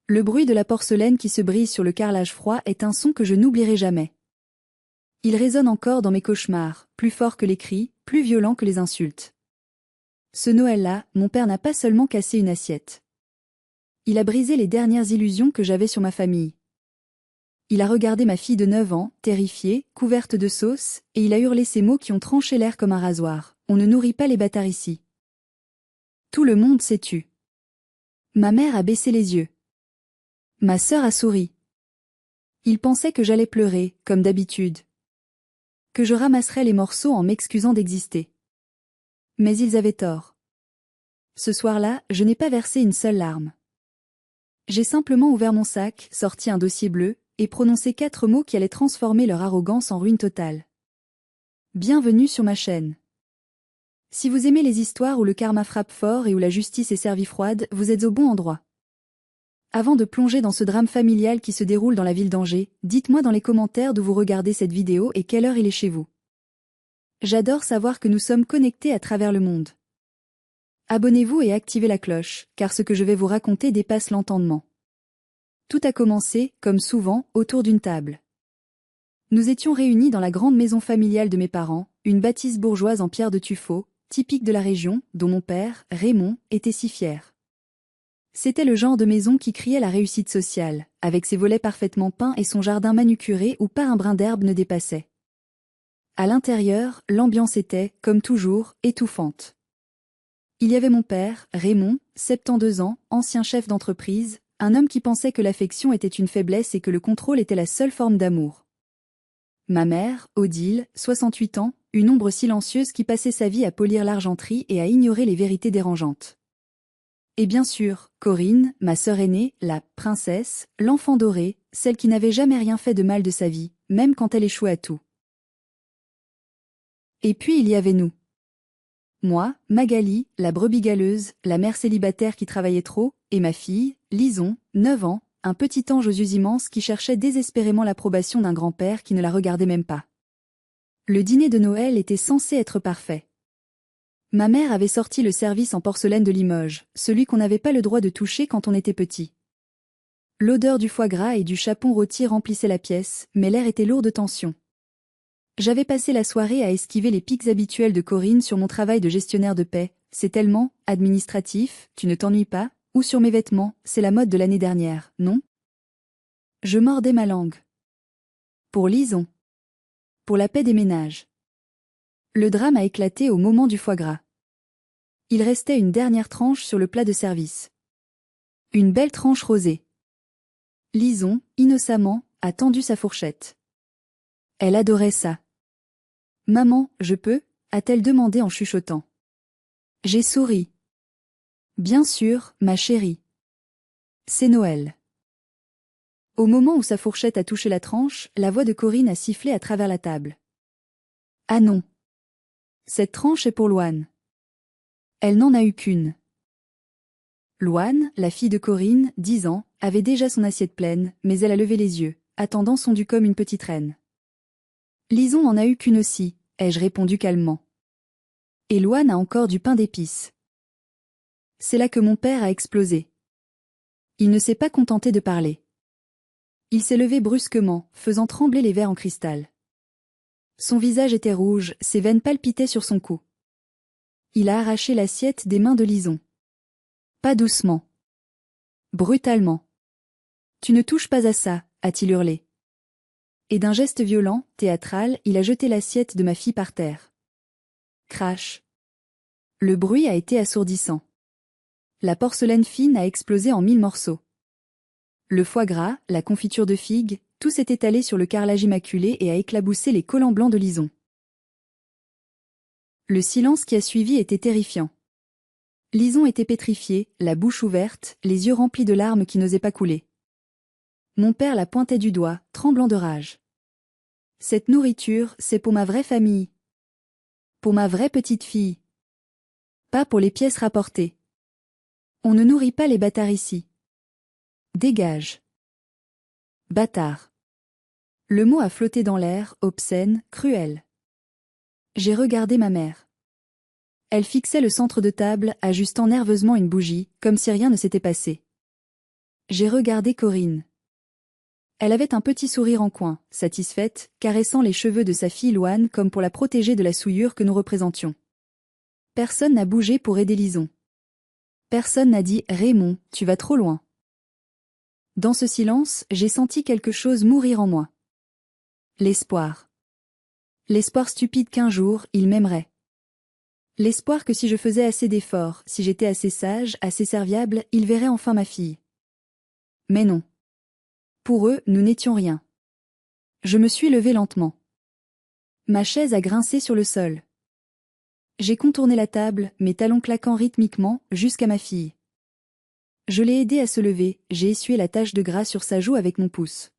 Le bruit de la porcelaine qui se brise sur le carrelage froid est un son que je n'oublierai jamais. Il résonne encore dans mes cauchemars, plus fort que les cris, plus violent que les insultes. Ce Noël-là, mon père n'a pas seulement cassé une assiette. Il a brisé les dernières illusions que j'avais sur ma famille. Il a regardé ma fille de 9 ans, terrifiée, couverte de sauce, et il a hurlé ces mots qui ont tranché l'air comme un rasoir. On ne nourrit pas les bâtards ici. Tout le monde s'est tu. Ma mère a baissé les yeux. Ma sœur a souri. Il pensait que j'allais pleurer, comme d'habitude. Que je ramasserais les morceaux en m'excusant d'exister. Mais ils avaient tort. Ce soir-là, je n'ai pas versé une seule larme. J'ai simplement ouvert mon sac, sorti un dossier bleu, et prononcé 4 mots qui allaient transformer leur arrogance en ruine totale. Bienvenue sur ma chaîne. Si vous aimez les histoires où le karma frappe fort et où la justice est servie froide, vous êtes au bon endroit. Avant de plonger dans ce drame familial qui se déroule dans la ville d'Angers, dites-moi dans les commentaires d'où vous regardez cette vidéo et quelle heure il est chez vous. J'adore savoir que nous sommes connectés à travers le monde. Abonnez-vous et activez la cloche, car ce que je vais vous raconter dépasse l'entendement. Tout a commencé, comme souvent, autour d'une table. Nous étions réunis dans la grande maison familiale de mes parents, une bâtisse bourgeoise en pierre de tuffeau, typique de la région, dont mon père, Raymond, était si fier. C'était le genre de maison qui criait la réussite sociale, avec ses volets parfaitement peints et son jardin manucuré où pas un brin d'herbe ne dépassait. À l'intérieur, l'ambiance était, comme toujours, étouffante. Il y avait mon père, Raymond, 72 ans, ancien chef d'entreprise, un homme qui pensait que l'affection était une faiblesse et que le contrôle était la seule forme d'amour. Ma mère, Odile, 68 ans, une ombre silencieuse qui passait sa vie à polir l'argenterie et à ignorer les vérités dérangeantes. Et bien sûr, Corinne, ma sœur aînée, la princesse, l'enfant doré, celle qui n'avait jamais rien fait de mal de sa vie, même quand elle échouait à tout. Et puis il y avait nous. Moi, Magali, la brebis galeuse, la mère célibataire qui travaillait trop, et ma fille, Lison, 9 ans, un petit ange aux yeux immenses qui cherchait désespérément l'approbation d'un grand-père qui ne la regardait même pas. Le dîner de Noël était censé être parfait. Ma mère avait sorti le service en porcelaine de Limoges, celui qu'on n'avait pas le droit de toucher quand on était petit. L'odeur du foie gras et du chapon rôti remplissait la pièce, mais l'air était lourd de tension. J'avais passé la soirée à esquiver les pics habituels de Corinne sur mon travail de gestionnaire de paie, c'est tellement administratif, tu ne t'ennuies pas, ou sur mes vêtements, c'est la mode de l'année dernière, non? Je mordais ma langue. Pour Lison. Pour la paix des ménages. Le drame a éclaté au moment du foie gras. Il restait une dernière tranche sur le plat de service. Une belle tranche rosée. Lison, innocemment, a tendu sa fourchette. Elle adorait ça. « Maman, je peux ?» a-t-elle demandé en chuchotant. J'ai souri. « Bien sûr, ma chérie. C'est Noël. » Au moment où sa fourchette a touché la tranche, la voix de Corinne a sifflé à travers la table. « Ah non. Cette tranche est pour Louane. » Elle n'en a eu qu'une. Louane, la fille de Corinne, 10 ans, avait déjà son assiette pleine, mais elle a levé les yeux, attendant son dû comme une petite reine. Lison n'en a eu qu'une aussi, ai-je répondu calmement. Et Louane a encore du pain d'épices. C'est là que mon père a explosé. Il ne s'est pas contenté de parler. Il s'est levé brusquement, faisant trembler les verres en cristal. Son visage était rouge, ses veines palpitaient sur son cou. Il a arraché l'assiette des mains de Lison. Pas doucement. Brutalement. Tu ne touches pas à ça, a-t-il hurlé. Et d'un geste violent, théâtral, il a jeté l'assiette de ma fille par terre. Crash. Le bruit a été assourdissant. La porcelaine fine a explosé en 1000 morceaux. Le foie gras, la confiture de figues, tout s'est étalé sur le carrelage immaculé et a éclaboussé les collants blancs de Lison. Le silence qui a suivi était terrifiant. Lison était pétrifiée, la bouche ouverte, les yeux remplis de larmes qui n'osaient pas couler. Mon père la pointait du doigt, tremblant de rage. Cette nourriture, c'est pour ma vraie famille. Pour ma vraie petite fille. Pas pour les pièces rapportées. On ne nourrit pas les bâtards ici. Dégage. Bâtard. Le mot a flotté dans l'air, obscène, cruel. J'ai regardé ma mère. Elle fixait le centre de table, ajustant nerveusement une bougie, comme si rien ne s'était passé. J'ai regardé Corinne. Elle avait un petit sourire en coin, satisfaite, caressant les cheveux de sa fille Louane comme pour la protéger de la souillure que nous représentions. Personne n'a bougé pour aider Lison. Personne n'a dit « Raymond, tu vas trop loin ». Dans ce silence, j'ai senti quelque chose mourir en moi. L'espoir. L'espoir stupide qu'un jour, il m'aimerait. L'espoir que si je faisais assez d'efforts, si j'étais assez sage, assez serviable, il verrait enfin ma fille. Mais non. Pour eux, nous n'étions rien. Je me suis levée lentement. Ma chaise a grincé sur le sol. J'ai contourné la table, mes talons claquant rythmiquement, jusqu'à ma fille. Je l'ai aidée à se lever, j'ai essuyé la tache de gras sur sa joue avec mon pouce.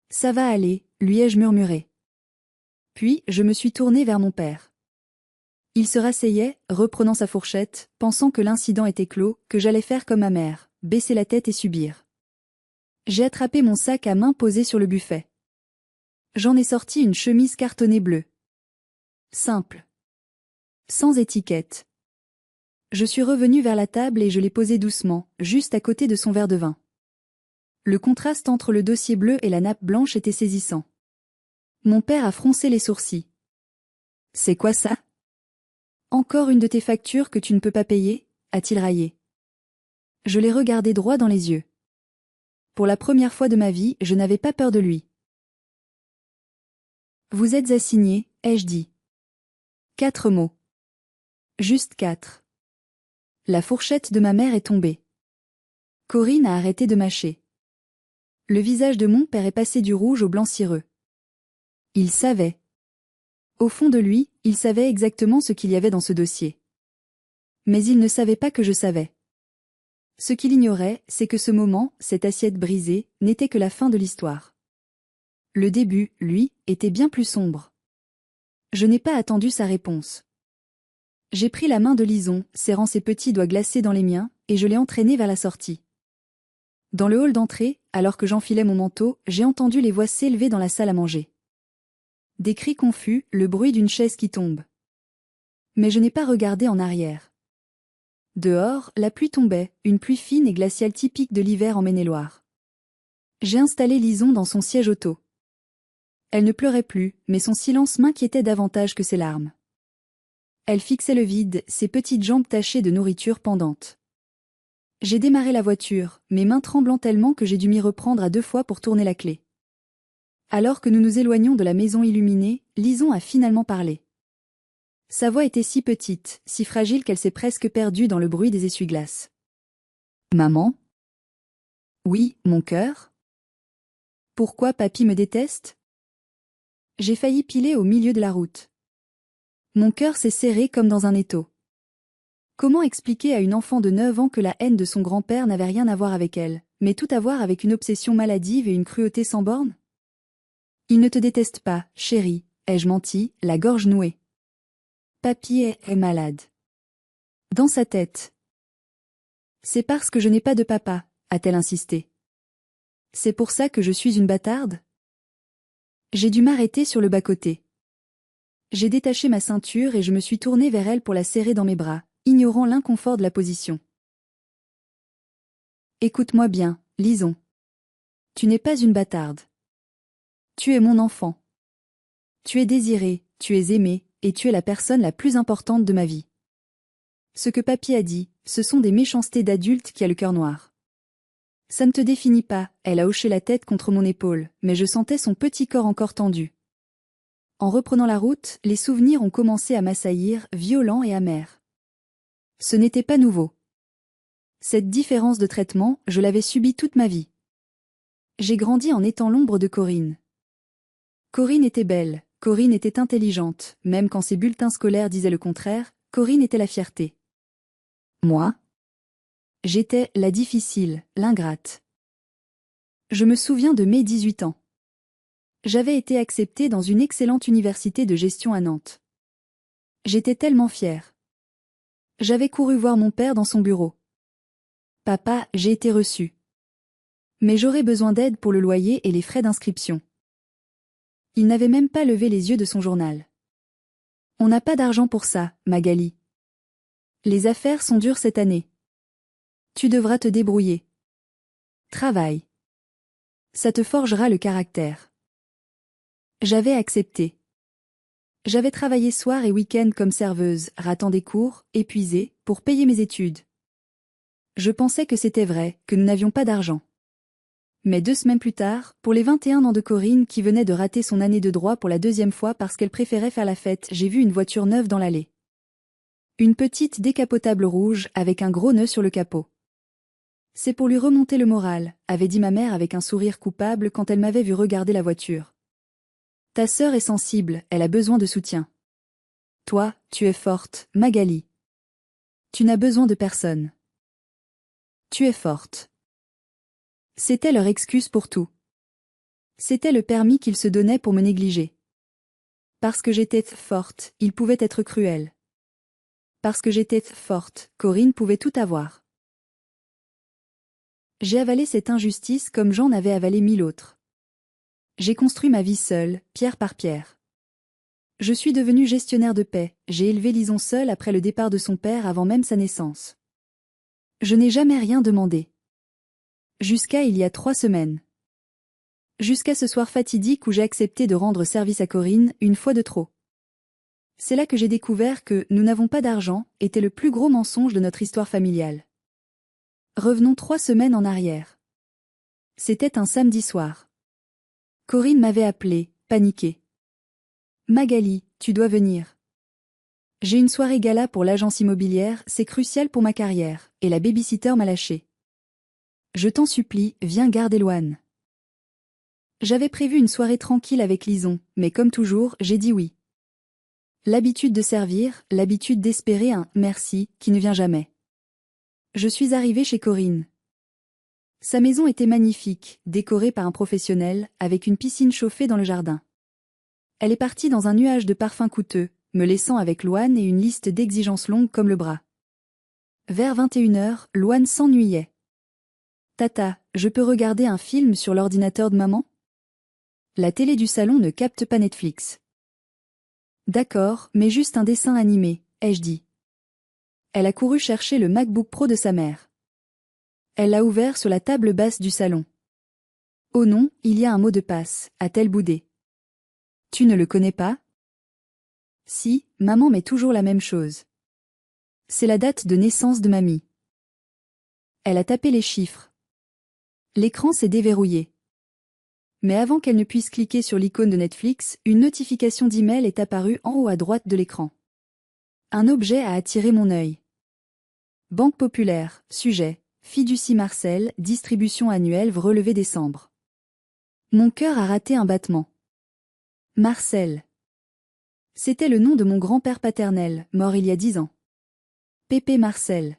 Ça va aller, lui ai-je murmuré. Puis, je me suis tournée vers mon père. Il se rasseyait, reprenant sa fourchette, pensant que l'incident était clos, que j'allais faire comme ma mère, baisser la tête et subir. J'ai attrapé mon sac à main posé sur le buffet. J'en ai sorti une chemise cartonnée bleue. Simple. Sans étiquette. Je suis revenue vers la table et je l'ai posée doucement, juste à côté de son verre de vin. Le contraste entre le dossier bleu et la nappe blanche était saisissant. Mon père a froncé les sourcils. « C'est quoi ça ? Encore une de tes factures que tu ne peux pas payer ?» a-t-il raillé. Je l'ai regardé droit dans les yeux. Pour la première fois de ma vie, je n'avais pas peur de lui. « Vous êtes assigné, ai-je dit. 4 mots. Juste 4. La fourchette de ma mère est tombée. Corinne a arrêté de mâcher. Le visage de mon père est passé du rouge au blanc cireux. Il savait. Au fond de lui, il savait exactement ce qu'il y avait dans ce dossier. Mais il ne savait pas que je savais. Ce qu'il ignorait, c'est que ce moment, cette assiette brisée, n'était que la fin de l'histoire. Le début, lui, était bien plus sombre. Je n'ai pas attendu sa réponse. J'ai pris la main de Lison, serrant ses petits doigts glacés dans les miens, et je l'ai entraîné vers la sortie. Dans le hall d'entrée, alors que j'enfilais mon manteau, j'ai entendu les voix s'élever dans la salle à manger. Des cris confus, le bruit d'une chaise qui tombe. Mais je n'ai pas regardé en arrière. Dehors, la pluie tombait, une pluie fine et glaciale typique de l'hiver en Maine-et-Loire. J'ai installé Lison dans son siège auto. Elle ne pleurait plus, mais son silence m'inquiétait davantage que ses larmes. Elle fixait le vide, ses petites jambes tachées de nourriture pendante. J'ai démarré la voiture, mes mains tremblant tellement que j'ai dû m'y reprendre à 2 fois pour tourner la clé. Alors que nous nous éloignions de la maison illuminée, Lison a finalement parlé. Sa voix était si petite, si fragile qu'elle s'est presque perdue dans le bruit des essuie-glaces. « Maman ? Oui, mon cœur ? Pourquoi papy me déteste ? » J'ai failli piler au milieu de la route. Mon cœur s'est serré comme dans un étau. Comment expliquer à une enfant de 9 ans que la haine de son grand-père n'avait rien à voir avec elle, mais tout à voir avec une obsession maladive et une cruauté sans borne ? Il ne te déteste pas, chérie, ai-je menti, la gorge nouée. Papy est malade. Dans sa tête. C'est parce que je n'ai pas de papa, a-t-elle insisté. C'est pour ça que je suis une bâtarde ? J'ai dû m'arrêter sur le bas-côté. J'ai détaché ma ceinture et je me suis tournée vers elle pour la serrer dans mes bras, ignorant l'inconfort de la position. Écoute-moi bien, Lison. Tu n'es pas une bâtarde. Tu es mon enfant. Tu es désirée, tu es aimée, et tu es la personne la plus importante de ma vie. Ce que papy a dit, ce sont des méchancetés d'adulte qui a le cœur noir. Ça ne te définit pas, elle a hoché la tête contre mon épaule, mais je sentais son petit corps encore tendu. En reprenant la route, les souvenirs ont commencé à m'assaillir, violents et amers. Ce n'était pas nouveau. Cette différence de traitement, je l'avais subie toute ma vie. J'ai grandi en étant l'ombre de Corinne. Corinne était belle, Corinne était intelligente, même quand ses bulletins scolaires disaient le contraire, Corinne était la fierté. Moi ? J'étais la difficile, l'ingrate. Je me souviens de mes 18 ans. J'avais été acceptée dans une excellente université de gestion à Nantes. J'étais tellement fière. J'avais couru voir mon père dans son bureau. Papa, j'ai été reçue. Mais j'aurais besoin d'aide pour le loyer et les frais d'inscription. Il n'avait même pas levé les yeux de son journal. On n'a pas d'argent pour ça, Magali. Les affaires sont dures cette année. Tu devras te débrouiller. Travaille. Ça te forgera le caractère. J'avais accepté. J'avais travaillé soir et week-end comme serveuse, ratant des cours, épuisée, pour payer mes études. Je pensais que c'était vrai, que nous n'avions pas d'argent. Mais 2 semaines plus tard, pour les 21 ans de Corinne qui venait de rater son année de droit pour la 2e fois parce qu'elle préférait faire la fête, j'ai vu une voiture neuve dans l'allée. Une petite décapotable rouge avec un gros nœud sur le capot. C'est pour lui remonter le moral, avait dit ma mère avec un sourire coupable quand elle m'avait vu regarder la voiture. Ta sœur est sensible, elle a besoin de soutien. Toi, tu es forte, Magali. Tu n'as besoin de personne. Tu es forte. C'était leur excuse pour tout. C'était le permis qu'ils se donnaient pour me négliger. Parce que j'étais forte, ils pouvaient être cruels. Parce que j'étais forte, Corinne pouvait tout avoir. J'ai avalé cette injustice comme j'en avais avalé 1000 autres. J'ai construit ma vie seule, pierre par pierre. Je suis devenue gestionnaire de paix, j'ai élevé Lison seule après le départ de son père avant même sa naissance. Je n'ai jamais rien demandé. Jusqu'à il y a 3 semaines. Jusqu'à ce soir fatidique où j'ai accepté de rendre service à Corinne, une fois de trop. C'est là que j'ai découvert que « nous n'avons pas d'argent » était le plus gros mensonge de notre histoire familiale. Revenons 3 semaines en arrière. C'était un samedi soir. Corinne m'avait appelé, paniquée. Magali, tu dois venir. J'ai une soirée gala pour l'agence immobilière, c'est crucial pour ma carrière, et la babysitter m'a lâché. Je t'en supplie, viens garder Loane. J'avais prévu une soirée tranquille avec Lison, mais comme toujours, j'ai dit oui. L'habitude de servir, l'habitude d'espérer un « merci » qui ne vient jamais. Je suis arrivée chez Corinne. Sa maison était magnifique, décorée par un professionnel, avec une piscine chauffée dans le jardin. Elle est partie dans un nuage de parfums coûteux, me laissant avec Loane et une liste d'exigences longues comme le bras. Vers 21h, Loane s'ennuyait. Tata, je peux regarder un film sur l'ordinateur de maman? La télé du salon ne capte pas Netflix. D'accord, mais juste un dessin animé, ai-je dit. Elle a couru chercher le MacBook Pro de sa mère. Elle l'a ouvert sur la table basse du salon. Oh non, il y a un mot de passe, a-t-elle boudé. Tu ne le connais pas? Si, maman met toujours la même chose. C'est la date de naissance de mamie. Elle a tapé les chiffres. L'écran s'est déverrouillé. Mais avant qu'elle ne puisse cliquer sur l'icône de Netflix, une notification d'email est apparue en haut à droite de l'écran. Un objet a attiré mon œil. Banque Populaire, sujet, Fiducie Marcel, distribution annuelle relevé décembre. Mon cœur a raté un battement. Marcel. C'était le nom de mon grand-père paternel, mort il y a 10 ans. Pépé Marcel.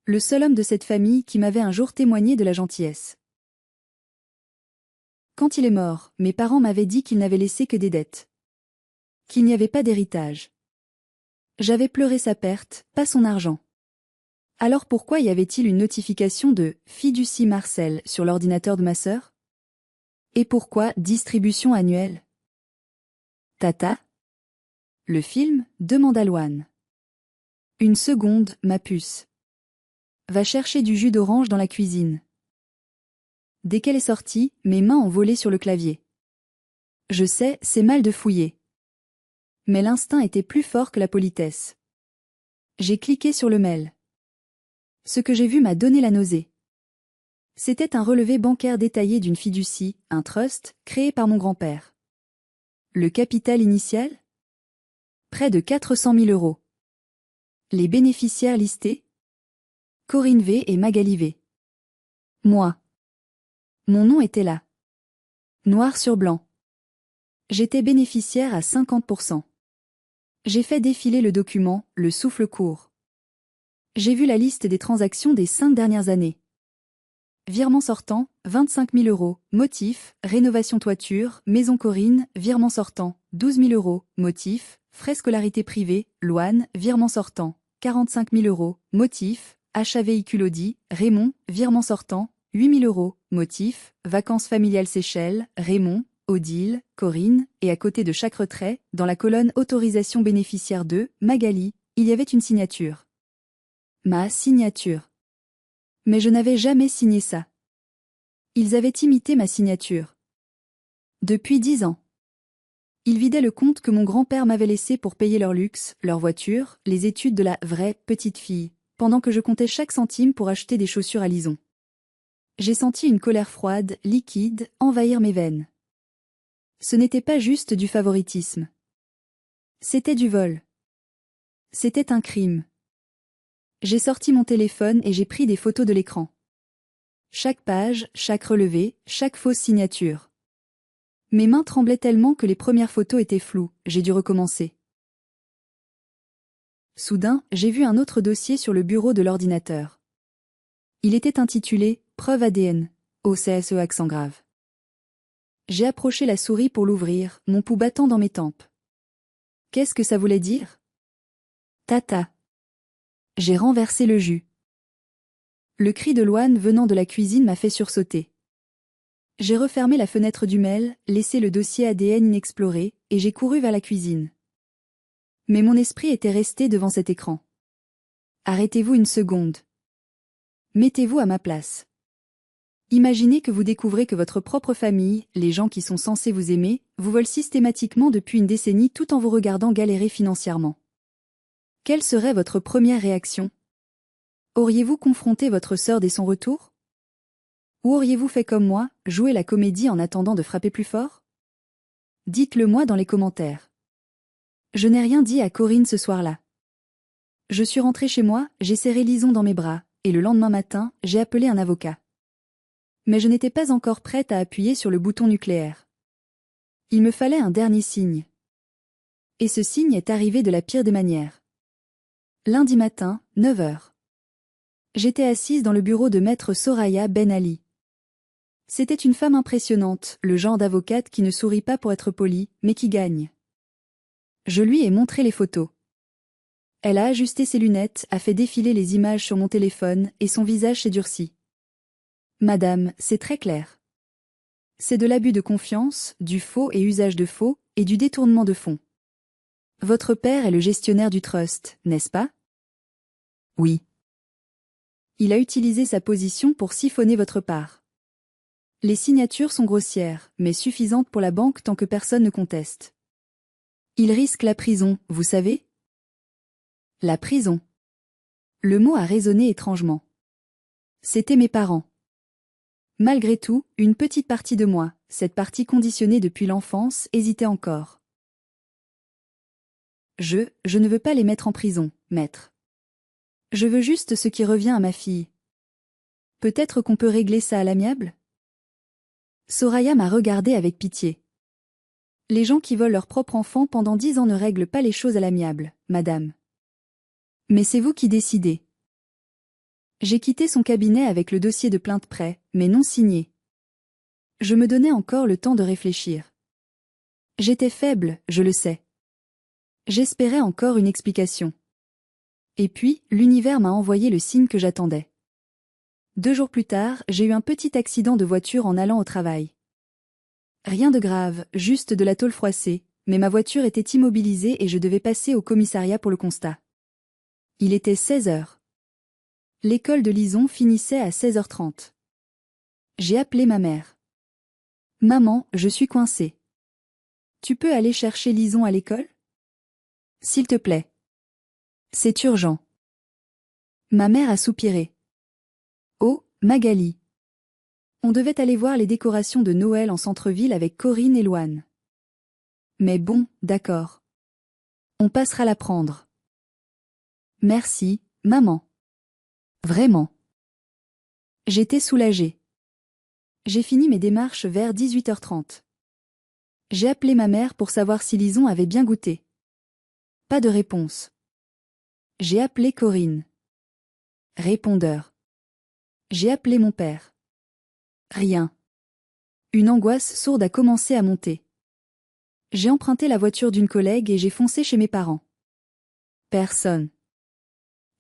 Le seul homme de cette famille qui m'avait un jour témoigné de la gentillesse. Quand il est mort, mes parents m'avaient dit qu'il n'avait laissé que des dettes. Qu'il n'y avait pas d'héritage. J'avais pleuré sa perte, pas son argent. Alors pourquoi y avait-il une notification de « Fiducie Marcel » sur l'ordinateur de ma sœur? Et pourquoi « distribution annuelle » Tata? Le film, demanda Loane. Une seconde, ma puce. Va chercher du jus d'orange dans la cuisine. Dès qu'elle est sortie, mes mains ont volé sur le clavier. Je sais, c'est mal de fouiller. Mais l'instinct était plus fort que la politesse. J'ai cliqué sur le mail. Ce que j'ai vu m'a donné la nausée. C'était un relevé bancaire détaillé d'une fiducie, un trust, créé par mon grand-père. Le capital initial? Près de 400 000 €. Les bénéficiaires listés? Corinne V et Magali V. Moi. Mon nom était là. Noir sur blanc. J'étais bénéficiaire à 50%. J'ai fait défiler le document, le souffle court. J'ai vu la liste des transactions des 5 dernières années. Virement sortant, 25 000 €. Motif, rénovation toiture, maison Corinne, virement sortant, 12 000 €. Motif, frais scolarité privée, Loane, virement sortant, 45 000 €. Motif, achat véhicule Audi, Raymond, virement sortant, 8 000 €. Motif, vacances familiales Seychelles, Raymond, Odile, Corinne, et à côté de chaque retrait, dans la colonne autorisation bénéficiaire de Magali, il y avait une signature. Ma signature. Mais je n'avais jamais signé ça. Ils avaient imité ma signature. Depuis 10 ans. Ils vidaient le compte que mon grand-père m'avait laissé pour payer leur luxe, leur voiture, les études de la vraie petite fille, pendant que je comptais chaque centime pour acheter des chaussures à Lison. J'ai senti une colère froide, liquide, envahir mes veines. Ce n'était pas juste du favoritisme. C'était du vol. C'était un crime. J'ai sorti mon téléphone et j'ai pris des photos de l'écran. Chaque page, chaque relevé, chaque fausse signature. Mes mains tremblaient tellement que les premières photos étaient floues, j'ai dû recommencer. Soudain, j'ai vu un autre dossier sur le bureau de l'ordinateur. Il était intitulé « Preuve ADN », au CSE accent grave. J'ai approché la souris pour l'ouvrir, mon pouls battant dans mes tempes. Qu'est-ce que ça voulait dire? Tata. J'ai renversé le jus. Le cri de Loane venant de la cuisine m'a fait sursauter. J'ai refermé la fenêtre du mail, laissé le dossier ADN inexploré, et j'ai couru vers la cuisine. Mais mon esprit était resté devant cet écran. Arrêtez-vous une seconde. Mettez-vous à ma place. Imaginez que vous découvrez que votre propre famille, les gens qui sont censés vous aimer, vous volent systématiquement depuis une décennie tout en vous regardant galérer financièrement. Quelle serait votre première réaction? Auriez-vous confronté votre sœur dès son retour? Ou auriez-vous fait comme moi, jouer la comédie en attendant de frapper plus fort? Dites-le moi dans les commentaires. Je n'ai rien dit à Corinne ce soir-là. Je suis rentrée chez moi, j'ai serré Lison dans mes bras, et le lendemain matin, j'ai appelé un avocat. Mais je n'étais pas encore prête à appuyer sur le bouton nucléaire. Il me fallait un dernier signe. Et ce signe est arrivé de la pire des manières. Lundi matin, 9 h. J'étais assise dans le bureau de maître Soraya Ben Ali. C'était une femme impressionnante, le genre d'avocate qui ne sourit pas pour être polie, mais qui gagne. Je lui ai montré les photos. Elle a ajusté ses lunettes, a fait défiler les images sur mon téléphone, et son visage s'est durci. Madame, c'est très clair. C'est de l'abus de confiance, du faux et usage de faux, et du détournement de fonds. Votre père est le gestionnaire du trust, n'est-ce pas? Oui. Il a utilisé sa position pour siphonner votre part. Les signatures sont grossières, mais suffisantes pour la banque tant que personne ne conteste. Il risque la prison, vous savez? La prison. Le mot a résonné étrangement. C'étaient mes parents. Malgré tout, une petite partie de moi, cette partie conditionnée depuis l'enfance, hésitait encore. Je ne veux pas les mettre en prison, maître. Je veux juste ce qui revient à ma fille. Peut-être qu'on peut régler ça à l'amiable? Soraya m'a regardé avec pitié. Les gens qui volent leur propre enfant pendant 10 ans ne règlent pas les choses à l'amiable, madame. Mais c'est vous qui décidez. J'ai quitté son cabinet avec le dossier de plainte prêt, mais non signé. Je me donnais encore le temps de réfléchir. J'étais faible, je le sais. J'espérais encore une explication. Et puis, l'univers m'a envoyé le signe que j'attendais. 2 jours plus tard, j'ai eu un petit accident de voiture en allant au travail. Rien de grave, juste de la tôle froissée, mais ma voiture était immobilisée et je devais passer au commissariat pour le constat. Il était 16 h. L'école de Lison finissait à 16 h 30. J'ai appelé ma mère. Maman, je suis coincée. Tu peux aller chercher Lison à l'école? S'il te plaît. C'est urgent. Ma mère a soupiré. Oh, Magali. On devait aller voir les décorations de Noël en centre-ville avec Corinne et Loane. Mais bon, d'accord. On passera la prendre. Merci, maman. Vraiment. J'étais soulagée. J'ai fini mes démarches vers 18 h 30. J'ai appelé ma mère pour savoir si Lison avait bien goûté. Pas de réponse. J'ai appelé Corinne. Répondeur. J'ai appelé mon père. Rien. Une angoisse sourde a commencé à monter. J'ai emprunté la voiture d'une collègue et j'ai foncé chez mes parents. Personne.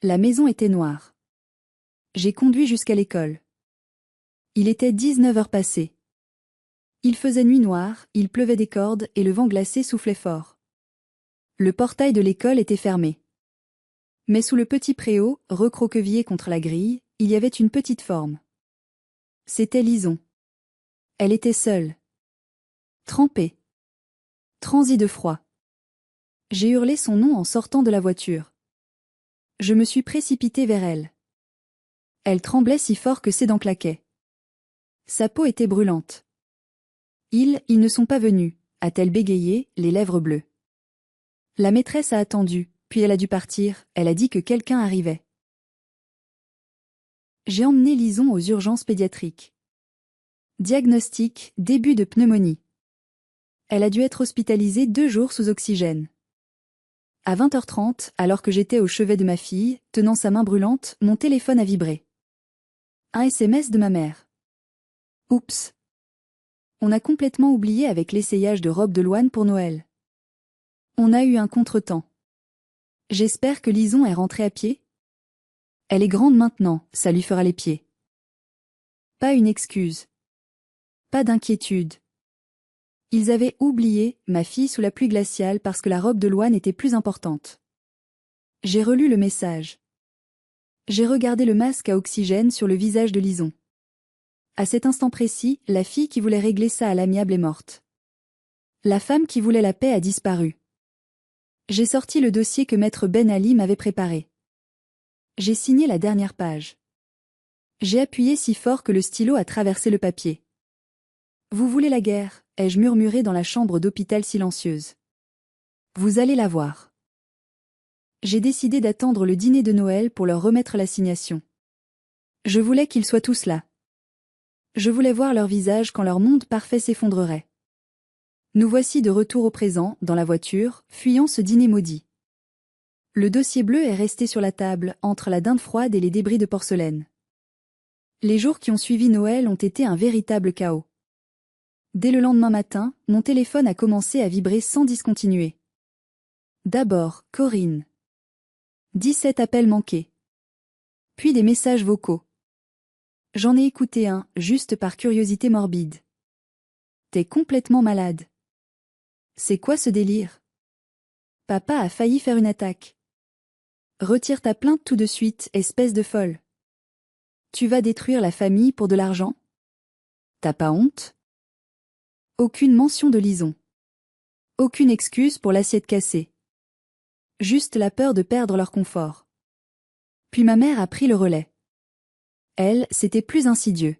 La maison était noire. J'ai conduit jusqu'à l'école. Il était 19 h passées. Il faisait nuit noire, il pleuvait des cordes et le vent glacé soufflait fort. Le portail de l'école était fermé. Mais sous le petit préau, recroquevillé contre la grille, il y avait une petite forme. C'était Lison. Elle était seule. Trempée. Transie de froid. J'ai hurlé son nom en sortant de la voiture. Je me suis précipitée vers elle. Elle tremblait si fort que ses dents claquaient. Sa peau était brûlante. Ils ne sont pas venus, a-t-elle bégayé, les lèvres bleues. La maîtresse a attendu, puis elle a dû partir, elle a dit que quelqu'un arrivait. J'ai emmené Lison aux urgences pédiatriques. Diagnostic, début de pneumonie. Elle a dû être hospitalisée 2 jours sous oxygène. À 20h30, alors que j'étais au chevet de ma fille, tenant sa main brûlante, mon téléphone a vibré. Un SMS de ma mère. Oups. On a complètement oublié avec l'essayage de robe de Louane pour Noël. On a eu un contretemps. J'espère que Lison est rentrée à pied. Elle est grande maintenant, ça lui fera les pieds. Pas une excuse. Pas d'inquiétude. Ils avaient oublié ma fille sous la pluie glaciale parce que la robe de Louane était plus importante. J'ai relu le message. J'ai regardé le masque à oxygène sur le visage de Lison. À cet instant précis, la fille qui voulait régler ça à l'amiable est morte. La femme qui voulait la paix a disparu. J'ai sorti le dossier que maître Ben Ali m'avait préparé. J'ai signé la dernière page. J'ai appuyé si fort que le stylo a traversé le papier. Vous voulez la guerre, ai-je murmuré dans la chambre d'hôpital silencieuse. Vous allez la voir. J'ai décidé d'attendre le dîner de Noël pour leur remettre l'assignation. Je voulais qu'ils soient tous là. Je voulais voir leur visage quand leur monde parfait s'effondrerait. Nous voici de retour au présent, dans la voiture, fuyant ce dîner maudit. Le dossier bleu est resté sur la table, entre la dinde froide et les débris de porcelaine. Les jours qui ont suivi Noël ont été un véritable chaos. Dès le lendemain matin, mon téléphone a commencé à vibrer sans discontinuer. D'abord, Corinne. 17 appels manqués. Puis des messages vocaux. J'en ai écouté un, juste par curiosité morbide. T'es complètement malade. C'est quoi ce délire? Papa a failli faire une attaque. Retire ta plainte tout de suite, espèce de folle. Tu vas détruire la famille pour de l'argent? T'as pas honte? Aucune mention de Lison. Aucune excuse pour l'assiette cassée. Juste la peur de perdre leur confort. Puis ma mère a pris le relais. Elle, c'était plus insidieux.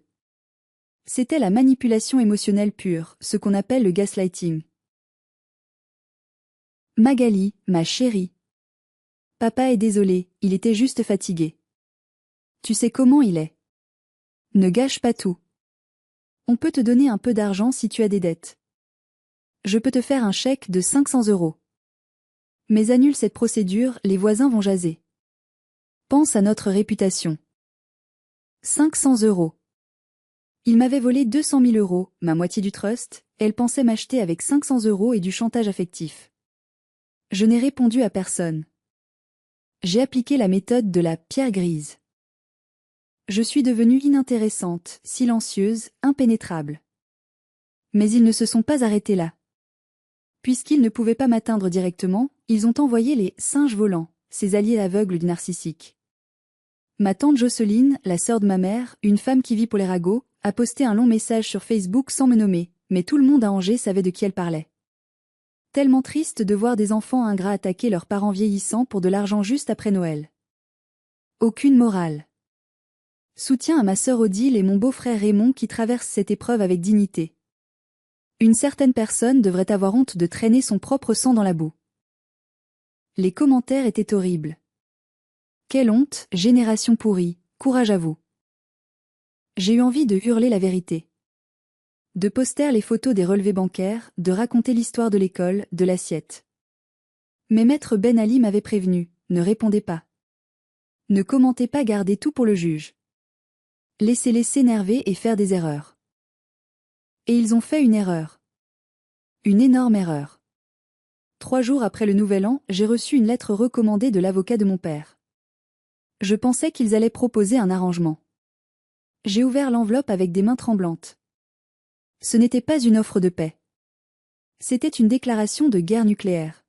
C'était la manipulation émotionnelle pure, ce qu'on appelle le gaslighting. Magali, ma chérie. Papa est désolé, il était juste fatigué. Tu sais comment il est. Ne gâche pas tout. On peut te donner un peu d'argent si tu as des dettes. Je peux te faire un chèque de 500 €. Mais annule cette procédure, les voisins vont jaser. Pense à notre réputation. 500 €. Il m'avait volé 200 000 €, ma moitié du trust, elle pensait m'acheter avec 500 € et du chantage affectif. Je n'ai répondu à personne. J'ai appliqué la méthode de la pierre grise. Je suis devenue inintéressante, silencieuse, impénétrable. Mais ils ne se sont pas arrêtés là. Puisqu'ils ne pouvaient pas m'atteindre directement, ils ont envoyé les singes volants, ces alliés aveugles du narcissique. Ma tante Jocelyne, la sœur de ma mère, une femme qui vit pour les ragots, a posté un long message sur Facebook sans me nommer, mais tout le monde à Angers savait de qui elle parlait. Tellement triste de voir des enfants ingrats attaquer leurs parents vieillissants pour de l'argent juste après Noël. Aucune morale. Soutien à ma sœur Odile et mon beau-frère Raymond qui traversent cette épreuve avec dignité. Une certaine personne devrait avoir honte de traîner son propre sang dans la boue. Les commentaires étaient horribles. Quelle honte, génération pourrie, courage à vous. J'ai eu envie de hurler la vérité. De poster les photos des relevés bancaires, de raconter l'histoire de l'école, de l'assiette. Mais maître Ben Ali m'avait prévenu, ne répondez pas. Ne commentez pas, gardez tout pour le juge. Laissez-les s'énerver et faire des erreurs. Et ils ont fait une erreur. Une énorme erreur. 3 jours après le Nouvel An, j'ai reçu une lettre recommandée de l'avocat de mon père. Je pensais qu'ils allaient proposer un arrangement. J'ai ouvert l'enveloppe avec des mains tremblantes. Ce n'était pas une offre de paix. C'était une déclaration de guerre nucléaire.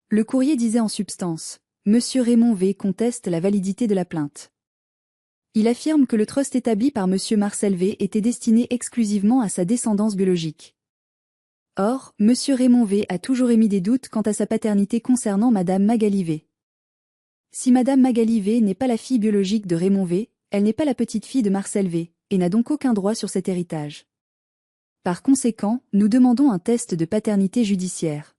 Le courrier disait en substance, Monsieur Raymond V conteste la validité de la plainte. Il affirme que le trust établi par Monsieur Marcel V était destiné exclusivement à sa descendance biologique. Or, Monsieur Raymond V a toujours émis des doutes quant à sa paternité concernant Madame Magali V. Si Madame Magali V n'est pas la fille biologique de Raymond V, elle n'est pas la petite-fille de Marcel V, et n'a donc aucun droit sur cet héritage. Par conséquent, nous demandons un test de paternité judiciaire.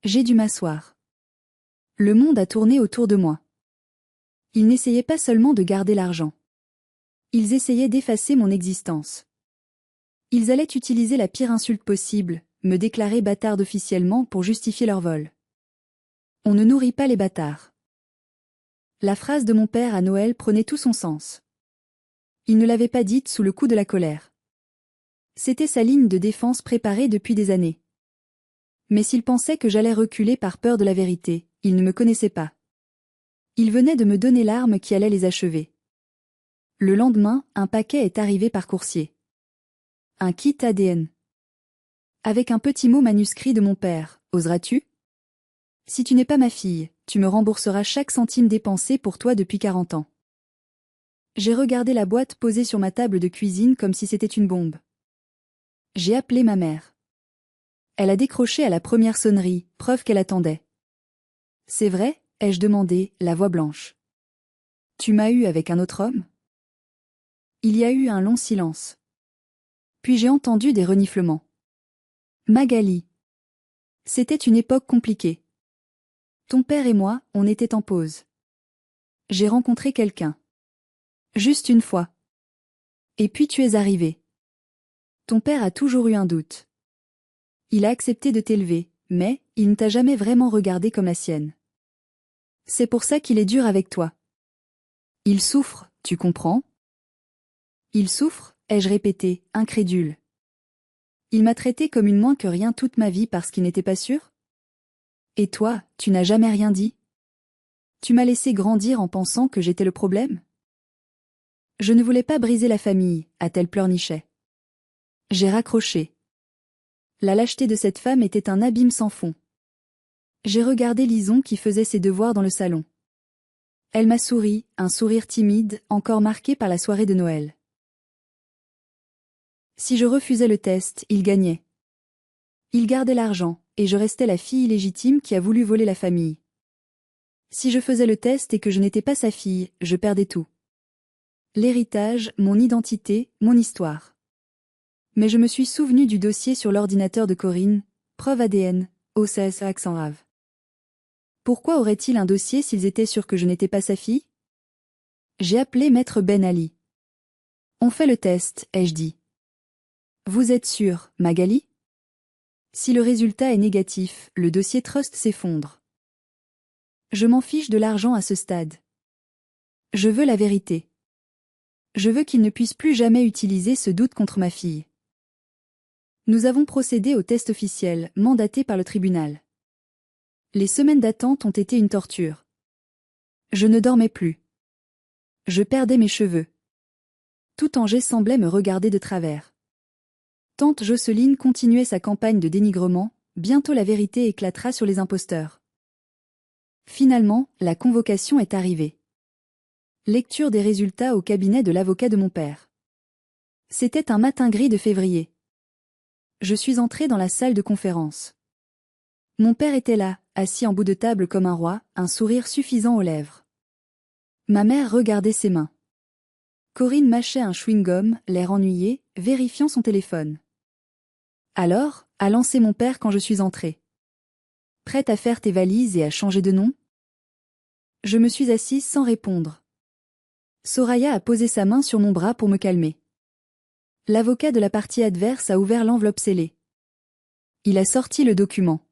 J'ai dû m'asseoir. Le monde a tourné autour de moi. Ils n'essayaient pas seulement de garder l'argent. Ils essayaient d'effacer mon existence. Ils allaient utiliser la pire insulte possible, me déclarer bâtarde officiellement pour justifier leur vol. On ne nourrit pas les bâtards. La phrase de mon père à Noël prenait tout son sens. Il ne l'avait pas dite sous le coup de la colère. C'était sa ligne de défense préparée depuis des années. Mais s'il pensait que j'allais reculer par peur de la vérité, il ne me connaissait pas. Il venait de me donner l'arme qui allait les achever. Le lendemain, un paquet est arrivé par coursier. Un kit ADN. Avec un petit mot manuscrit de mon père, oseras-tu ? Si tu n'es pas ma fille, tu me rembourseras chaque centime dépensé pour toi depuis 40 ans. J'ai regardé la boîte posée sur ma table de cuisine comme si c'était une bombe. J'ai appelé ma mère. Elle a décroché à la première sonnerie, preuve qu'elle attendait. C'est vrai ? Ai-je demandé, la voix blanche. Tu m'as eu avec un autre homme ? Il y a eu un long silence. Puis j'ai entendu des reniflements. Magali. C'était une époque compliquée. Ton père et moi, on était en pause. J'ai rencontré quelqu'un. Juste une fois. Et puis tu es arrivé. Ton père a toujours eu un doute. Il a accepté de t'élever, mais il ne t'a jamais vraiment regardé comme la sienne. C'est pour ça qu'il est dur avec toi. Il souffre, tu comprends ? Il souffre, ai-je répété, incrédule. Il m'a traité comme une moins que rien toute ma vie parce qu'il n'était pas sûr ? Et toi, tu n'as jamais rien dit ? Tu m'as laissé grandir en pensant que j'étais le problème ? Je ne voulais pas briser la famille, a-t-elle pleurniché. J'ai raccroché. La lâcheté de cette femme était un abîme sans fond. J'ai regardé Lison qui faisait ses devoirs dans le salon. Elle m'a souri, un sourire timide, encore marqué par la soirée de Noël. Si je refusais le test, il gagnait. Il gardait l'argent, et je restais la fille illégitime qui a voulu voler la famille. Si je faisais le test et que je n'étais pas sa fille, je perdais tout. L'héritage, mon identité, mon histoire. Mais je me suis souvenu du dossier sur l'ordinateur de Corinne, preuve ADN, OCS accent grave. Pourquoi aurait-il un dossier s'ils étaient sûrs que je n'étais pas sa fille ? J'ai appelé Maître Ben Ali. On fait le test, ai-je dit. Vous êtes sûr, Magali ? Si le résultat est négatif, le dossier Trust s'effondre. Je m'en fiche de l'argent à ce stade. Je veux la vérité. Je veux qu'il ne puisse plus jamais utiliser ce doute contre ma fille. Nous avons procédé au test officiel, mandaté par le tribunal. Les semaines d'attente ont été une torture. Je ne dormais plus. Je perdais mes cheveux. Tout Angers semblait me regarder de travers. Tante Jocelyne continuait sa campagne de dénigrement, bientôt la vérité éclatera sur les imposteurs. Finalement, la convocation est arrivée. Lecture des résultats au cabinet de l'avocat de mon père. C'était un matin gris de février. Je suis entré dans la salle de conférence. Mon père était là, assis en bout de table comme un roi, un sourire suffisant aux lèvres. Ma mère regardait ses mains. Corinne mâchait un chewing-gum, l'air ennuyé, vérifiant son téléphone. Alors, a lancé mon père quand je suis entré. Prête à faire tes valises et à changer de nom ? Je me suis assise sans répondre. Soraya a posé sa main sur mon bras pour me calmer. L'avocat de la partie adverse a ouvert l'enveloppe scellée. Il a sorti le document.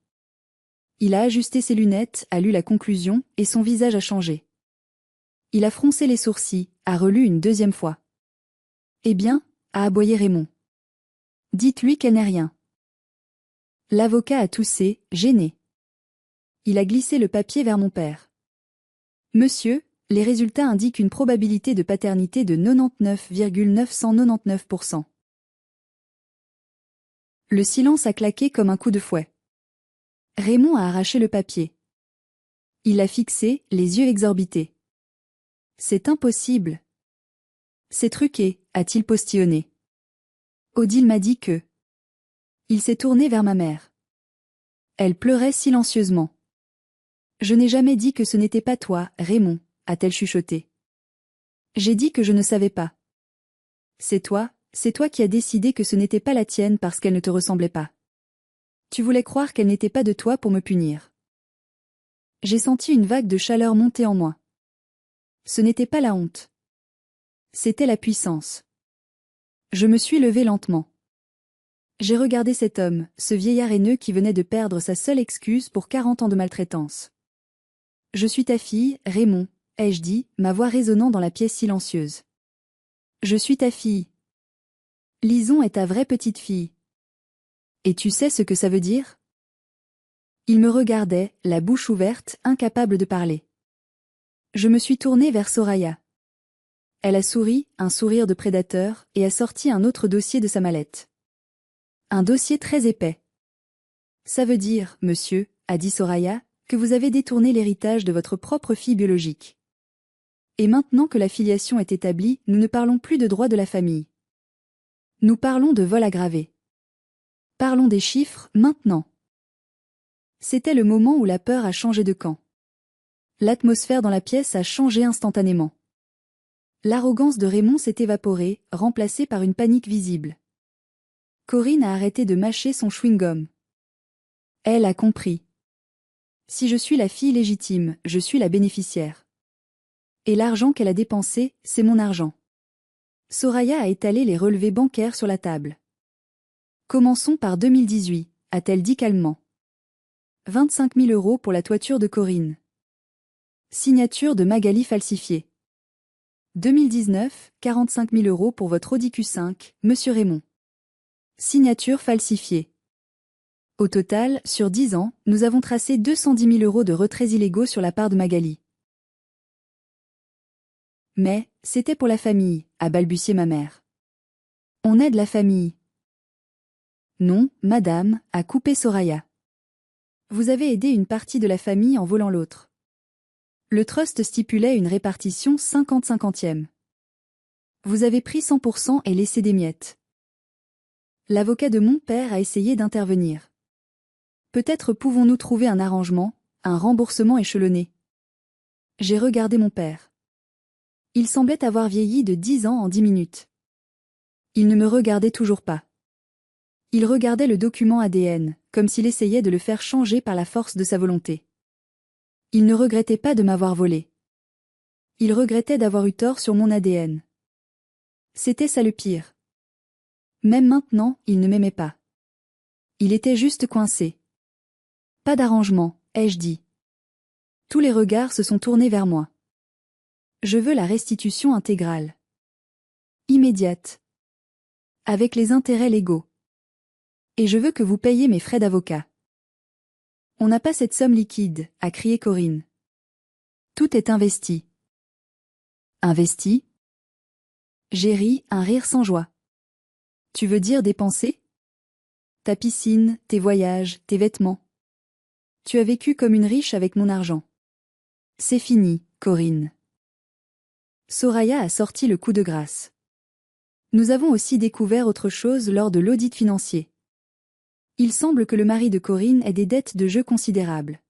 Il a ajusté ses lunettes, a lu la conclusion, et son visage a changé. Il a froncé les sourcils, a relu une deuxième fois. Eh bien, a aboyé Raymond. Dites-lui qu'elle n'est rien. L'avocat a toussé, gêné. Il a glissé le papier vers mon père. Monsieur, les résultats indiquent une probabilité de paternité de 99,999%. Le silence a claqué comme un coup de fouet. Raymond a arraché le papier. Il l'a fixé, les yeux exorbités. C'est impossible. C'est truqué, a-t-il postillonné. Odile m'a dit que... Il s'est tourné vers ma mère. Elle pleurait silencieusement. Je n'ai jamais dit que ce n'était pas toi, Raymond, a-t-elle chuchoté. J'ai dit que je ne savais pas. C'est toi qui as décidé que ce n'était pas la tienne parce qu'elle ne te ressemblait pas. Tu voulais croire qu'elle n'était pas de toi pour me punir. J'ai senti une vague de chaleur monter en moi. Ce n'était pas la honte. C'était la puissance. Je me suis levée lentement. J'ai regardé cet homme, ce vieillard haineux qui venait de perdre sa seule excuse pour 40 ans de maltraitance. Je suis ta fille, Raymond, ai-je dit, ma voix résonnant dans la pièce silencieuse. Je suis ta fille. Lison est ta vraie petite fille. Et tu sais ce que ça veut dire? Il me regardait, la bouche ouverte, incapable de parler. Je me suis tournée vers Soraya. Elle a souri, un sourire de prédateur, et a sorti un autre dossier de sa mallette. Un dossier très épais. Ça veut dire, monsieur, a dit Soraya, que vous avez détourné l'héritage de votre propre fille biologique. Et maintenant que la filiation est établie, nous ne parlons plus de droit de la famille. Nous parlons de vol aggravé. Parlons des chiffres, maintenant. C'était le moment où la peur a changé de camp. L'atmosphère dans la pièce a changé instantanément. L'arrogance de Raymond s'est évaporée, remplacée par une panique visible. Corinne a arrêté de mâcher son chewing-gum. Elle a compris. Si je suis la fille légitime, je suis la bénéficiaire. Et l'argent qu'elle a dépensé, c'est mon argent. Soraya a étalé les relevés bancaires sur la table. Commençons par 2018, a-t-elle dit calmement. 25 000 € pour la toiture de Corinne. Signature de Magali falsifiée. 2019, 45 000 € pour votre Audi Q5, monsieur Raymond. Signature falsifiée. Au total, sur 10 ans, nous avons tracé 210 000 € de retraits illégaux sur la part de Magali. Mais, c'était pour la famille, a balbutié ma mère. On aide la famille. Non, madame, a coupé Soraya. Vous avez aidé une partie de la famille en volant l'autre. Le trust stipulait une répartition 50-50e. Vous avez pris 100% et laissé des miettes. L'avocat de mon père a essayé d'intervenir. Peut-être pouvons-nous trouver un arrangement, un remboursement échelonné. J'ai regardé mon père. Il semblait avoir vieilli de 10 ans en 10 minutes. Il ne me regardait toujours pas. Il regardait le document ADN, comme s'il essayait de le faire changer par la force de sa volonté. Il ne regrettait pas de m'avoir volé. Il regrettait d'avoir eu tort sur mon ADN. C'était ça le pire. Même maintenant, il ne m'aimait pas. Il était juste coincé. Pas d'arrangement, ai-je dit. Tous les regards se sont tournés vers moi. Je veux la restitution intégrale. Immédiate. Avec les intérêts légaux. Et je veux que vous payiez mes frais d'avocat. On n'a pas cette somme liquide, a crié Corinne. Tout est investi. Investi? J'ai ri, un rire sans joie. Tu veux dire dépenser? Ta piscine, tes voyages, tes vêtements. Tu as vécu comme une riche avec mon argent. C'est fini, Corinne. Soraya a sorti le coup de grâce. Nous avons aussi découvert autre chose lors de l'audit financier. Il semble que le mari de Corinne ait des dettes de jeu considérables.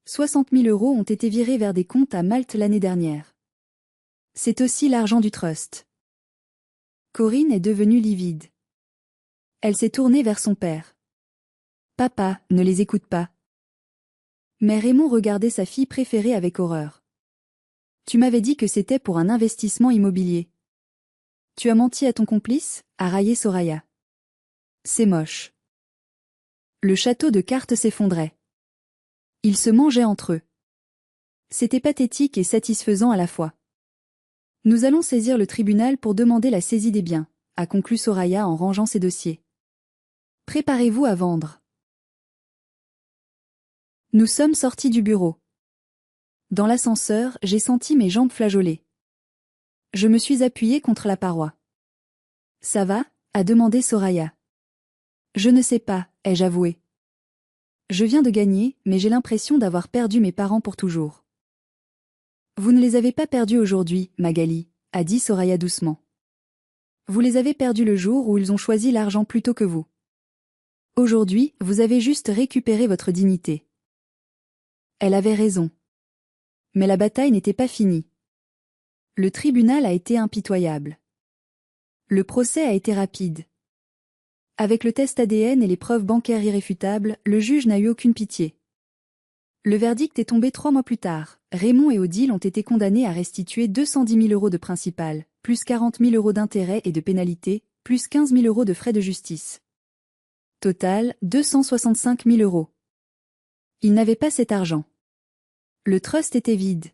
60 000 € ont été virés vers des comptes à Malte l'année dernière. C'est aussi l'argent du trust. Corinne est devenue livide. Elle s'est tournée vers son père. Papa, ne les écoute pas. Mais Raymond regardait sa fille préférée avec horreur. Tu m'avais dit que c'était pour un investissement immobilier. Tu as menti à ton complice, a raillé Soraya. C'est moche. Le château de cartes s'effondrait. Ils se mangeaient entre eux. C'était pathétique et satisfaisant à la fois. Nous allons saisir le tribunal pour demander la saisie des biens, a conclu Soraya en rangeant ses dossiers. Préparez-vous à vendre. Nous sommes sortis du bureau. Dans l'ascenseur, j'ai senti mes jambes flageoler. Je me suis appuyée contre la paroi. Ça va? A demandé Soraya. Je ne sais pas, ai-je avoué. Je viens de gagner, mais j'ai l'impression d'avoir perdu mes parents pour toujours. Vous ne les avez pas perdus aujourd'hui, Magali, a dit Soraya doucement. Vous les avez perdus le jour où ils ont choisi l'argent plutôt que vous. Aujourd'hui, vous avez juste récupéré votre dignité. Elle avait raison. Mais la bataille n'était pas finie. Le tribunal a été impitoyable. Le procès a été rapide. Avec le test ADN et les preuves bancaires irréfutables, le juge n'a eu aucune pitié. Le verdict est tombé 3 mois plus tard. Raymond et Odile ont été condamnés à restituer 210 000 € de principal, plus 40 000 € d'intérêts et de pénalités, plus 15 000 € de frais de justice. Total, 265 000 €. Ils n'avaient pas cet argent. Le trust était vide.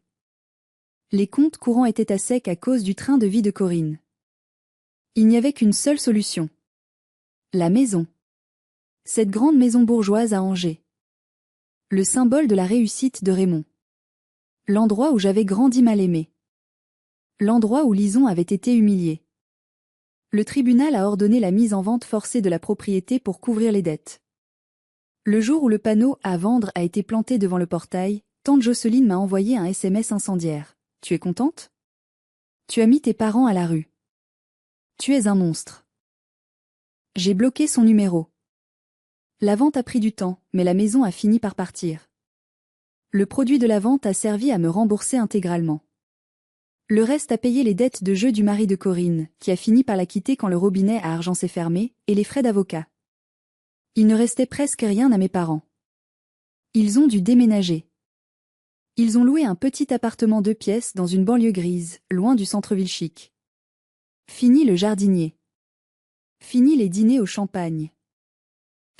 Les comptes courants étaient à sec à cause du train de vie de Corinne. Il n'y avait qu'une seule solution. La maison. Cette grande maison bourgeoise à Angers. Le symbole de la réussite de Raymond. L'endroit où j'avais grandi mal aimé. L'endroit où Lison avait été humiliée. Le tribunal a ordonné la mise en vente forcée de la propriété pour couvrir les dettes. Le jour où le panneau « À vendre » a été planté devant le portail, tante Jocelyne m'a envoyé un SMS incendiaire. « Tu es contente ? Tu as mis tes parents à la rue. Tu es un monstre. » J'ai bloqué son numéro. La vente a pris du temps, mais la maison a fini par partir. Le produit de la vente a servi à me rembourser intégralement. Le reste a payé les dettes de jeu du mari de Corinne, qui a fini par la quitter quand le robinet à argent s'est fermé, et les frais d'avocat. Il ne restait presque rien à mes parents. Ils ont dû déménager. Ils ont loué un petit appartement 2 pièces dans une banlieue grise, loin du centre-ville chic. Fini le jardinier. Fini les dîners au champagne.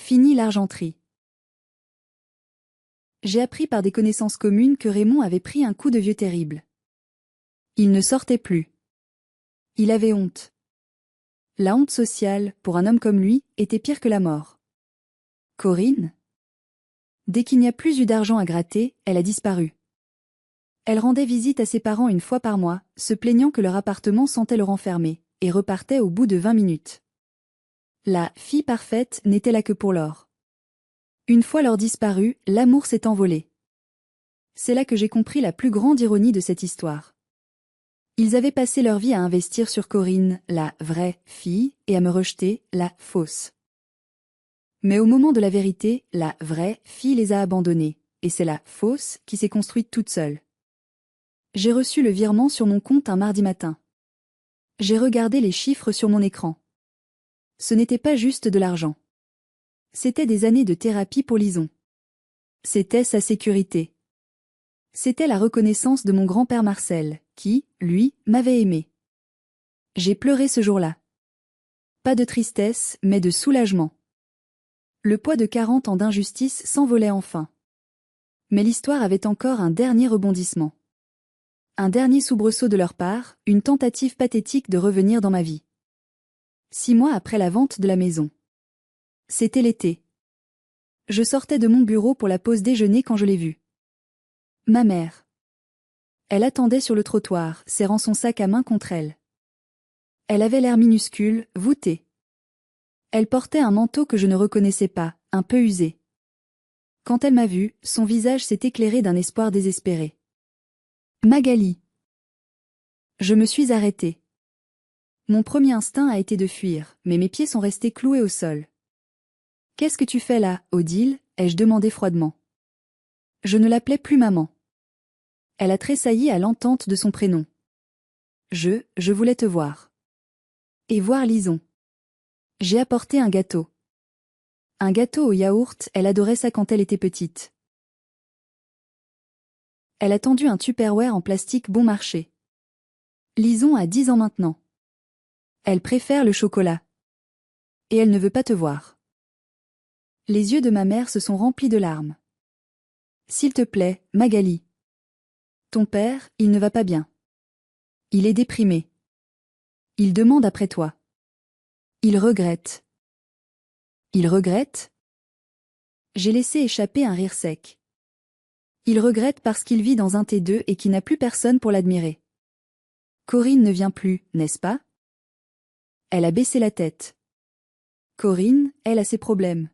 Fini l'argenterie. J'ai appris par des connaissances communes que Raymond avait pris un coup de vieux terrible. Il ne sortait plus. Il avait honte. La honte sociale, pour un homme comme lui, était pire que la mort. Corinne ? Dès qu'il n'y a plus eu d'argent à gratter, elle a disparu. Elle rendait visite à ses parents 1 fois par mois, se plaignant que leur appartement sentait le renfermer, et repartait au bout de 20 minutes. La « fille parfaite » n'était là que pour l'or. Une fois l'or disparu, l'amour s'est envolé. C'est là que j'ai compris la plus grande ironie de cette histoire. Ils avaient passé leur vie à investir sur Corinne, la vraie fille, et à me rejeter, la fausse. Mais au moment de la vérité, la vraie fille les a abandonnés, et c'est la fausse qui s'est construite toute seule. J'ai reçu le virement sur mon compte un mardi matin. J'ai regardé les chiffres sur mon écran. Ce n'était pas juste de l'argent. C'était des années de thérapie pour Lison. C'était sa sécurité. C'était la reconnaissance de mon grand-père Marcel, qui, lui, m'avait aimé. J'ai pleuré ce jour-là. Pas de tristesse, mais de soulagement. Le poids de 40 ans d'injustice s'envolait enfin. Mais l'histoire avait encore un dernier rebondissement. Un dernier soubresaut de leur part, une tentative pathétique de revenir dans ma vie. 6 mois après la vente de la maison. C'était l'été. Je sortais de mon bureau pour la pause déjeuner quand je l'ai vue. Ma mère. Elle attendait sur le trottoir, serrant son sac à main contre elle. Elle avait l'air minuscule, voûtée. Elle portait un manteau que je ne reconnaissais pas, un peu usé. Quand elle m'a vue, son visage s'est éclairé d'un espoir désespéré. Magali. Je me suis arrêtée. Mon premier instinct a été de fuir, mais mes pieds sont restés cloués au sol. Qu'est-ce que tu fais là, Odile ? Ai-je demandé froidement. Je ne l'appelais plus maman. Elle a tressailli à l'entente de son prénom. Je voulais te voir. Et voir Lison. J'ai apporté un gâteau. Un gâteau au yaourt, elle adorait ça quand elle était petite. Elle a tendu un Tupperware en plastique bon marché. Lison a 10 ans maintenant. Elle préfère le chocolat. Et elle ne veut pas te voir. Les yeux de ma mère se sont remplis de larmes. S'il te plaît, Magali. Ton père, il ne va pas bien. Il est déprimé. Il demande après toi. Il regrette. Il regrette ? J'ai laissé échapper un rire sec. Il regrette parce qu'il vit dans un T2 et qu'il n'a plus personne pour l'admirer. Corinne ne vient plus, n'est-ce pas ? Elle a baissé la tête. Corinne, elle a ses problèmes.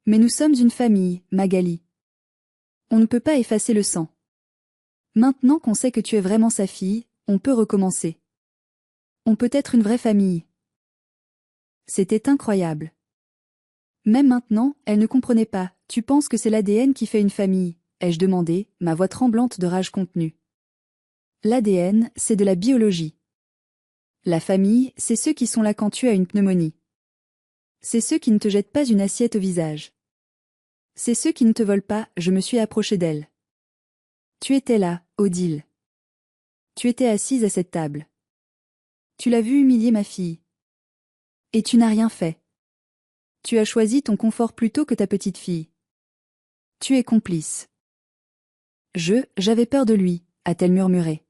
Mais nous sommes une famille, Magali. On ne peut pas effacer le sang. Maintenant qu'on sait que tu es vraiment sa fille, on peut recommencer. On peut être une vraie famille. C'était incroyable. Même maintenant, elle ne comprenait pas. Tu penses que c'est l'ADN qui fait une famille? Ai-je demandé, ma voix tremblante de rage contenue. L'ADN, c'est de la biologie. La famille, c'est ceux qui sont là quand tu as une pneumonie. C'est ceux qui ne te jettent pas une assiette au visage. C'est ceux qui ne te volent pas. Je me suis approchée d'elle. Tu étais là, Odile. Tu étais assise à cette table. Tu l'as vu humilier ma fille. Et tu n'as rien fait. Tu as choisi ton confort plutôt que ta petite fille. Tu es complice. J'avais peur de lui, a-t-elle murmuré.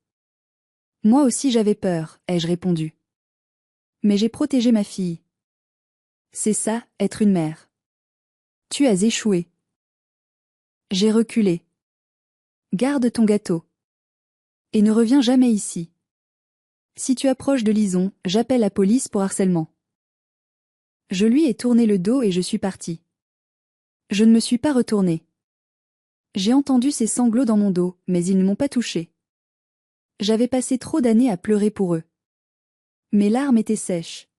Moi aussi j'avais peur, ai-je répondu. Mais j'ai protégé ma fille. C'est ça, être une mère. Tu as échoué. J'ai reculé. Garde ton gâteau. Et ne reviens jamais ici. Si tu approches de Lison, j'appelle la police pour harcèlement. Je lui ai tourné le dos et je suis partie. Je ne me suis pas retournée. J'ai entendu ses sanglots dans mon dos, mais ils ne m'ont pas touchée. J'avais passé trop d'années à pleurer pour eux. Mes larmes étaient sèches.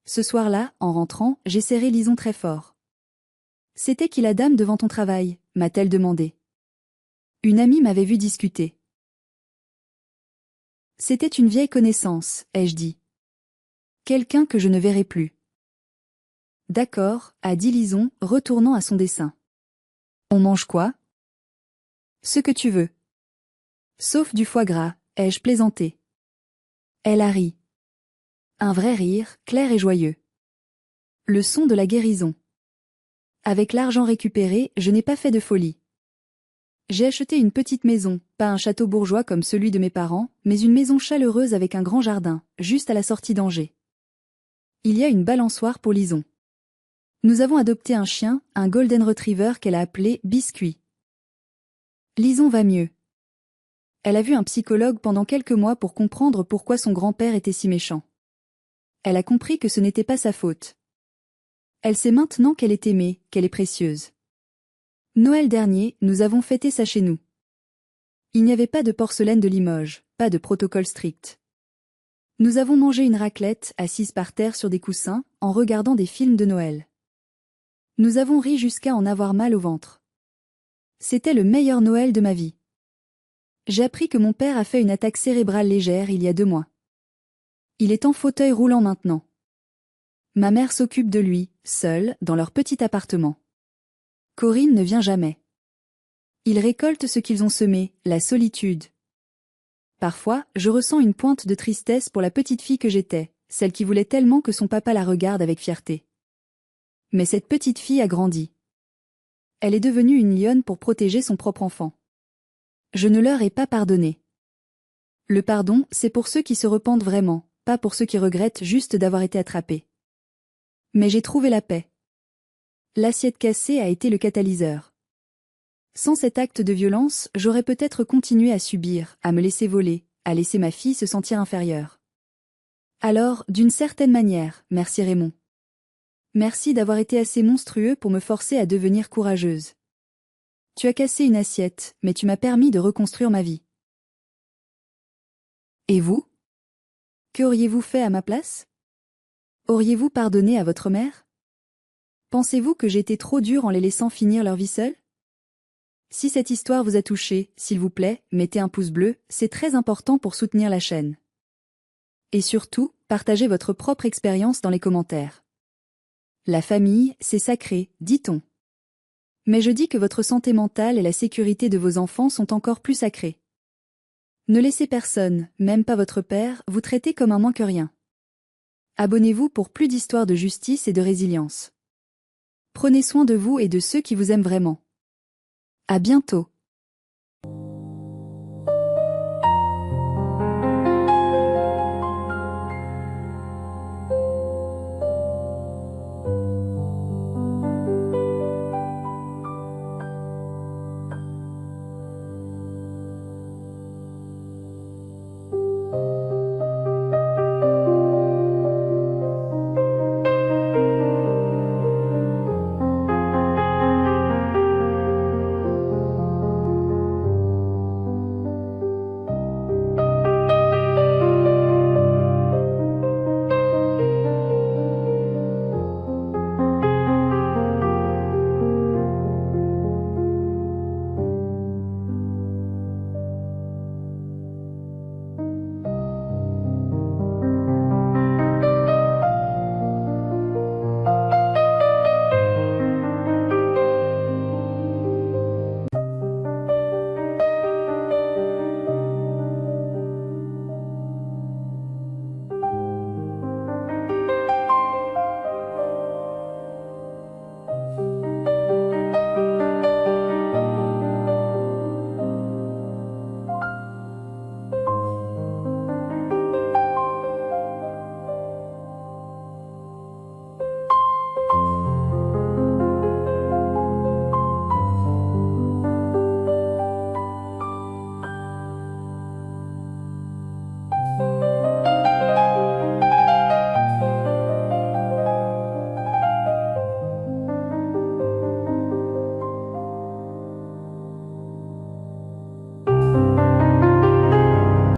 Ce soir-là, en rentrant, j'ai serré Lison très fort. C'était qui la dame devant ton travail, m'a-t-elle demandé. Une amie m'avait vu discuter. C'était une vieille connaissance, ai-je dit. Quelqu'un que je ne verrai plus. D'accord, a dit Lison, retournant à son dessin. On mange quoi? Ce que tu veux. Sauf du foie gras, ai-je plaisanté. Elle a ri. Un vrai rire, clair et joyeux. Le son de la guérison. Avec l'argent récupéré, je n'ai pas fait de folie. J'ai acheté une petite maison, pas un château bourgeois comme celui de mes parents, mais une maison chaleureuse avec un grand jardin, juste à la sortie d'Angers. Il y a une balançoire pour Lison. Nous avons adopté un chien, un golden retriever qu'elle a appelé Biscuit. Lison va mieux. Elle a vu un psychologue pendant quelques mois pour comprendre pourquoi son grand-père était si méchant. Elle a compris que ce n'était pas sa faute. Elle sait maintenant qu'elle est aimée, qu'elle est précieuse. Noël dernier, nous avons fêté ça chez nous. Il n'y avait pas de porcelaine de Limoges, pas de protocole strict. Nous avons mangé une raclette, assises par terre sur des coussins, en regardant des films de Noël. Nous avons ri jusqu'à en avoir mal au ventre. C'était le meilleur Noël de ma vie. J'ai appris que mon père a fait une attaque cérébrale légère il y a 2 mois. Il est en fauteuil roulant maintenant. Ma mère s'occupe de lui, seule, dans leur petit appartement. Corinne ne vient jamais. Ils récoltent ce qu'ils ont semé, la solitude. Parfois, je ressens une pointe de tristesse pour la petite fille que j'étais, celle qui voulait tellement que son papa la regarde avec fierté. Mais cette petite fille a grandi. Elle est devenue une lionne pour protéger son propre enfant. Je ne leur ai pas pardonné. Le pardon, c'est pour ceux qui se repentent vraiment, pas pour ceux qui regrettent juste d'avoir été attrapés. Mais j'ai trouvé la paix. L'assiette cassée a été le catalyseur. Sans cet acte de violence, j'aurais peut-être continué à subir, à me laisser voler, à laisser ma fille se sentir inférieure. Alors, d'une certaine manière, merci Raymond. Merci d'avoir été assez monstrueux pour me forcer à devenir courageuse. Tu as cassé une assiette, mais tu m'as permis de reconstruire ma vie. Et vous? Que auriez-vous fait à ma place? Auriez-vous pardonné à votre mère? Pensez-vous que j'ai été trop dure en les laissant finir leur vie seuls? Si cette histoire vous a touché, s'il vous plaît, mettez un pouce bleu, c'est très important pour soutenir la chaîne. Et surtout, partagez votre propre expérience dans les commentaires. La famille, c'est sacré, dit-on. Mais je dis que votre santé mentale et la sécurité de vos enfants sont encore plus sacrées. Ne laissez personne, même pas votre père, vous traiter comme un moins que rien. Abonnez-vous pour plus d'histoires de justice et de résilience. Prenez soin de vous et de ceux qui vous aiment vraiment. À bientôt.